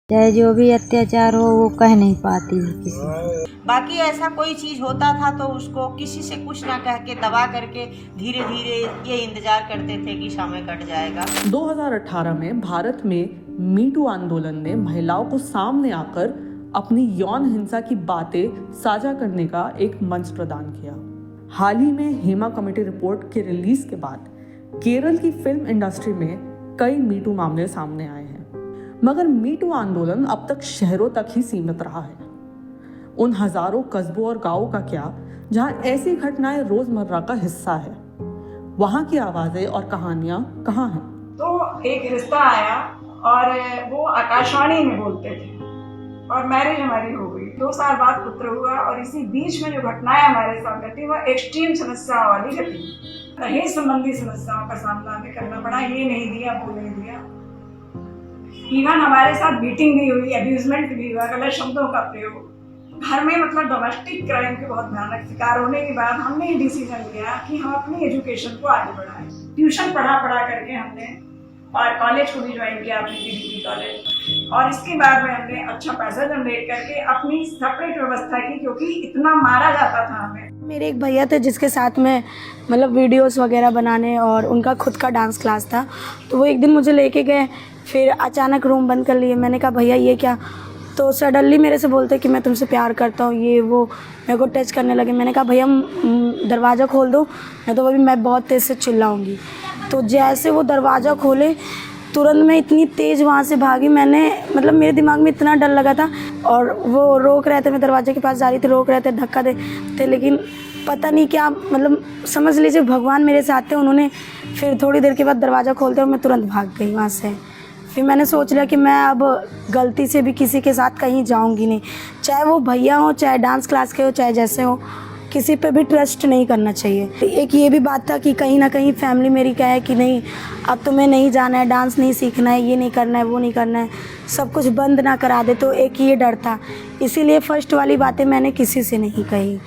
चाहे जो भी अत्याचार हो वो कह नहीं पाती है किसी से। बाकी ऐसा कोई चीज होता था तो उसको किसी से कुछ ना कह के दबा करके धीरे धीरे ये इंतजार करते थे कि समय कट जाएगा। 2018 में भारत में मीटू आंदोलन ने महिलाओं को सामने आकर अपनी यौन हिंसा की बातें साझा करने का एक मंच प्रदान किया। हाल ही में हेमा कमेटी रिपोर्ट के रिलीज के बाद केरल की फिल्म इंडस्ट्री में कई मीटू मामले सामने आए हैं, मगर मीटू आंदोलन अब तक शहरों तक ही सीमित रहा है। उन हजारों कस्बों और गांवों का क्या जहां ऐसी घटनाएं रोजमर्रा का हिस्सा है, वहां की आवाजें और कहानियां कहां हैं? तो एक रिश्ता आया और वो आकाशवाणी में बोलते थे और मैरिज हमारी हो गई। 2 साल बाद पुत्र हुआ और इसी बीच में जो घटनाएं हमारे साथ घटी वह एक्सट्रीम समस्या वाली घटी। दहेज संबंधी समस्याओं का सामना हमें करना पड़ा। ये नहीं दिया, वो नहीं दिया। इवन हमारे साथ बीटिंग भी हुई, अब्यूजमेंट भी हुआ, गलत शब्दों का प्रयोग घर में, मतलब डोमेस्टिक क्राइम के बहुत भयानक शिकार होने के बाद हमने ये डिसीजन लिया कि हम अपनी एजुकेशन को आगे बढ़ाएं। ट्यूशन पढ़ा करके हमने और कॉलेज को भी ज्वाइन किया, अपनी डिग्री कॉलेज, और इसके बाद में हमने अच्छा पैसा जनरेट करके अपनी सेपरेट व्यवस्था की, क्योंकि इतना मारा जाता था हमें। मेरे एक भैया थे जिसके साथ में मतलब वीडियोस वगैरह बनाने, और उनका खुद का डांस क्लास था। तो वो एक दिन मुझे लेके गए, फिर अचानक रूम बंद कर लिए। मैंने कहा भैया ये क्या? तो सडनली मेरे से बोलते कि मैं तुमसे प्यार करता हूँ, ये वो, मेरे को टच करने लगे। मैंने कहा भैया दरवाज़ा खोल दो, नहीं तो अभी मैं बहुत तेज़ से चिल्लाऊंगी। तो जैसे वो दरवाज़ा खोले तुरंत मैं इतनी तेज़ वहाँ से भागी। मैंने मतलब मेरे दिमाग में इतना डर लगा था, और वो रोक रहे थे, मैं दरवाजे के पास जा रही थी, रोक रहे थे, धक्का दे थे, लेकिन पता नहीं क्या, मतलब समझ लीजिए भगवान मेरे साथ थे। उन्होंने फिर थोड़ी देर के बाद दरवाज़ा खोलते और मैं तुरंत भाग गई वहाँ से। फिर मैंने सोच लिया कि मैं अब गलती से भी किसी के साथ कहीं जाऊंगी नहीं, चाहे वो भैया हो, चाहे डांस क्लास के हो, चाहे जैसे हो, किसी पे भी ट्रस्ट नहीं करना चाहिए। एक ये भी बात था कि कहीं ना कहीं फैमिली मेरी कहे कि नहीं अब तुम्हें नहीं जाना है, डांस नहीं सीखना है, ये नहीं करना है, वो नहीं करना है, सब कुछ बंद ना करा दे। तो एक ये डर था, इसीलिए फर्स्ट वाली बातें मैंने किसी से नहीं कही।